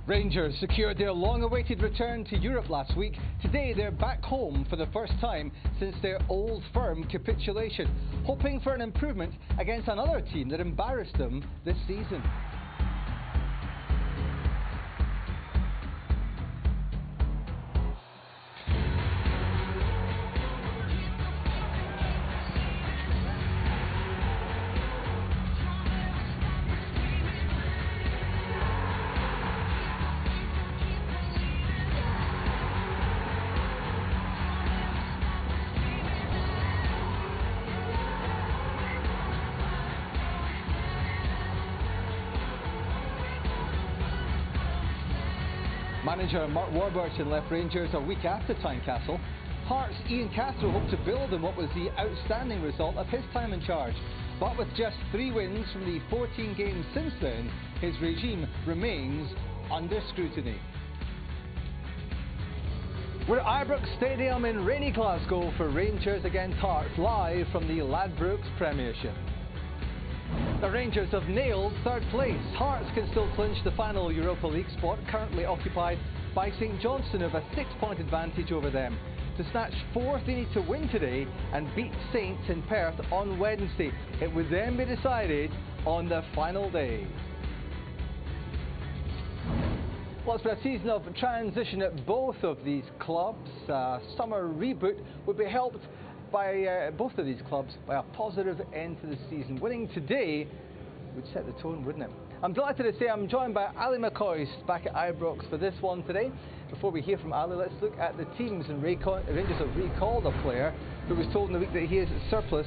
Rangers secured their long-awaited return to Europe last week. Today they're back home for the first time since their Old Firm capitulation, hoping for an improvement against another team that embarrassed them this season. Manager Mark Warburton left Rangers a week after Tynecastle. Hearts' Ian Castro hoped to build on what was the outstanding result of his time in charge. But with just 3 wins from the 14 games since then, his regime remains under scrutiny. We're at Ibrox Stadium in rainy Glasgow for Rangers against Hearts, live from the Ladbrokes Premiership. The Rangers have nailed third place. Hearts can still clinch the final Europa League spot, currently occupied by St Johnstone, who have a 6-point advantage over them. To snatch 4th, they need to win today and beat Saints in Perth on Wednesday. It would then be decided on the final day. Well, it's been a season of transition at both of these clubs. Summer reboot would be helped by both of these clubs by a positive end to the season. Winning today would set the tone, wouldn't it? I'm delighted to say I'm joined by Ali McCoist back at Ibrox for this one today. Before we hear from Ali, let's look at the teams, and Rangers have recalled a player who was told in the week that he is surplus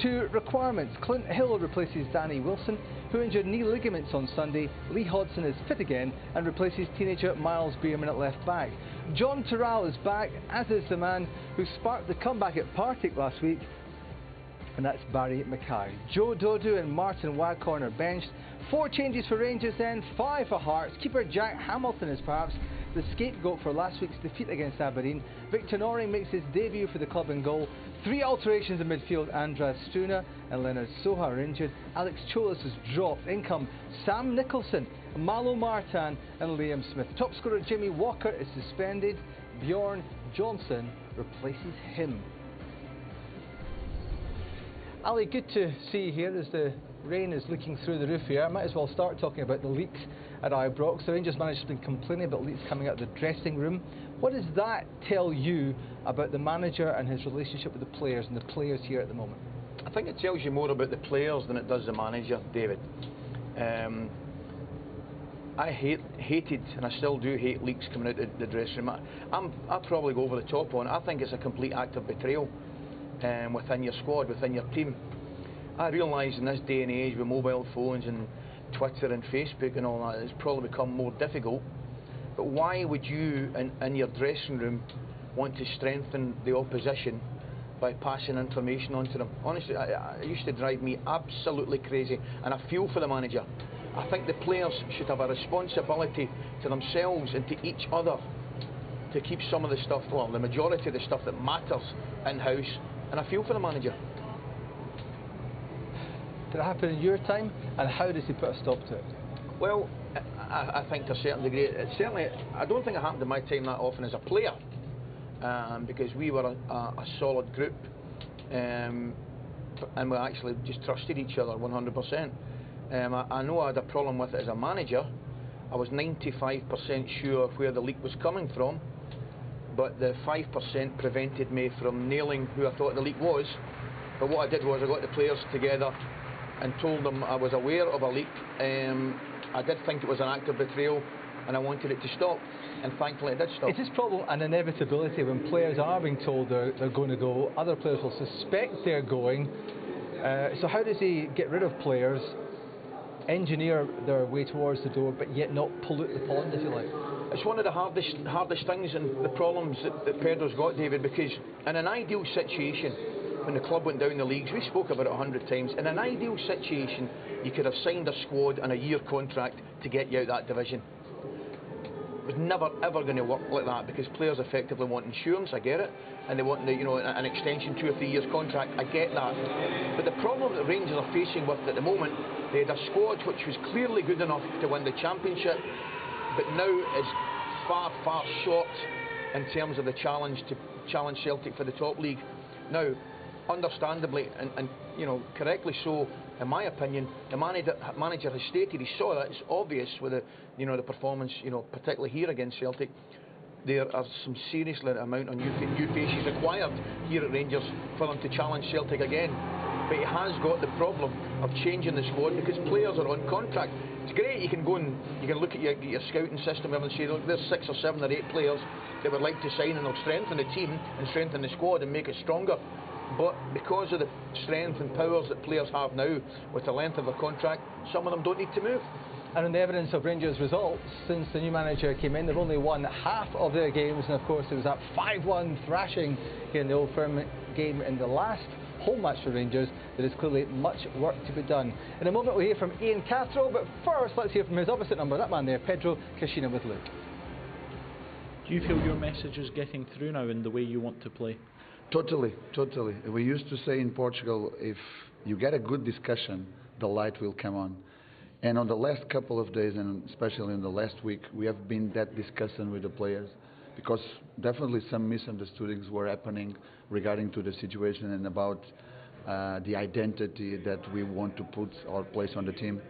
to requirements. Clint Hill replaces Danny Wilson, who injured knee ligaments on Sunday. Lee Hodson is fit again and replaces teenager Miles Bierman at left back. John Terrell is back, as is the man who sparked the comeback at Partick last week, and that's Barry Mackay. Joe Dodu and Martin Waghorn are benched. 4 changes for Rangers then, 5 for Hearts. Keeper Jack Hamilton is perhaps the scapegoat for last week's defeat against Aberdeen. Victor Norring makes his debut for the club in goal. 3 alterations in midfield. Andras Struna and Leonard Soha are injured. Alex Cholas has dropped. In come Sam Nicholson, Malo Martin and Liam Smith. Top scorer Jimmy Walker is suspended. Bjorn Johnson replaces him. Ali, good to see you here as the rain is leaking through the roof here. I might as well start talking about the leaks at Ibrox. The Rangers manager has been complaining about leaks coming out of the dressing room. What does that tell you about the manager and his relationship with the players and the players here at the moment? I think it tells you more about the players than it does the manager, David. I hated, and I still do hate, leaks coming out of the dressing room. I probably go over the top on it. I think it's a complete act of betrayal within your squad, within your team. I realise in this day and age with mobile phones and Twitter and Facebook and all that, it's probably become more difficult. But why would you, in your dressing room, want to strengthen the opposition by passing information on to them? Honestly, it used to drive me absolutely crazy, and I feel for the manager. I think the players should have a responsibility to themselves and to each other to keep some of the stuff, well, the majority of the stuff that matters in-house, and I feel for the manager. Did it happen in your time, and how does he put a stop to it? Well, I think to a certain degree, certainly, I don't think it happened in my time that often as a player, because we were a solid group, and we actually just trusted each other 100%. I know I had a problem with it as a manager. I was 95% sure of where the leak was coming from, but the 5% prevented me from nailing who I thought the leak was. But what I did was I got the players together and told them I was aware of a leak. I did think it was an act of betrayal, and I wanted it to stop, and thankfully it did stop. Is this problem an inevitability when players are being told they're going to go? Other players will suspect they're going. So how does he get rid of players, engineer their way towards the door, but yet not pollute the pond, if you like? It's one of the hardest things and the problems that Pedro's got, David, because in an ideal situation, when the club went down the leagues, we spoke about it 100 times, in an ideal situation, you could have signed a squad and a year contract to get you out that division. It was never ever going to work like that, because players effectively want insurance, I get it, and they want an extension, 2 or 3 years contract, I get that. But the problem that Rangers are facing with at the moment, they had a squad which was clearly good enough to win the championship, but now is far, far short in terms of the challenge to challenge Celtic for the top league. Now, understandably and you know, correctly so, in my opinion, the manager has stated he saw that. It's obvious with the, you know, the performance, you know, particularly here against Celtic. There are some serious amount of new faces required here at Rangers for them to challenge Celtic again. But he has got the problem of changing the squad because players are on contract. It's great, you can go and you can look at your scouting system and say, look, there's 6 or 7 or 8 players that would like to sign, and they'll strengthen the team and strengthen the squad and make it stronger. But because of the strength and powers that players have now with the length of their contract, some of them don't need to move. And on the evidence of Rangers' results, since the new manager came in, they've only won half of their games, and of course it was that 5-1 thrashing here in the Old Firm game in the last home match for Rangers. There is clearly much work to be done. In a moment we'll hear from Ian Cathro, but first let's hear from his opposite number, that man there, Pedro Caixinha with Luke. Do you feel your message is getting through now in the way you want to play? Totally, totally. We used to say in Portugal, if you get a good discussion, the light will come on. And on the last couple of days, and especially in the last week, we have been that discussion with the players, because definitely some misunderstandings were happening regarding to the situation and about the identity that we want to put or place on the team.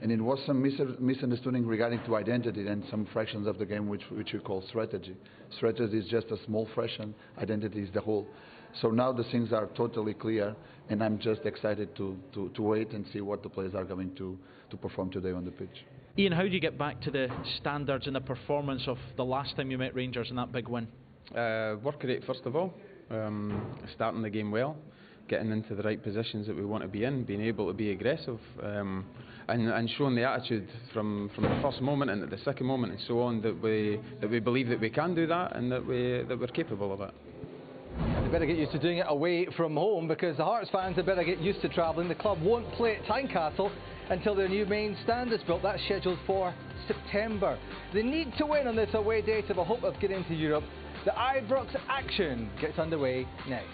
And it was some misunderstanding regarding to identity and some fractions of the game which we call strategy. Strategy is just a small fraction, identity is the whole. So now the things are totally clear, and I'm just excited to wait and see what the players are going to perform today on the pitch. Ian, how do you get back to the standards and the performance of the last time you met Rangers in that big win? Work rate first of all, starting the game well, getting into the right positions that we want to be in, being able to be aggressive, and showing the attitude from the first moment into the second moment and so on, that we believe that we can do that and that we're capable of it. They better get used to doing it away from home, because the Hearts fans had better get used to travelling. The club won't play at Tynecastle until their new main stand is built. That's scheduled for September. They need to win on this away day to have a hope of getting to Europe. The Ibrox action gets underway next.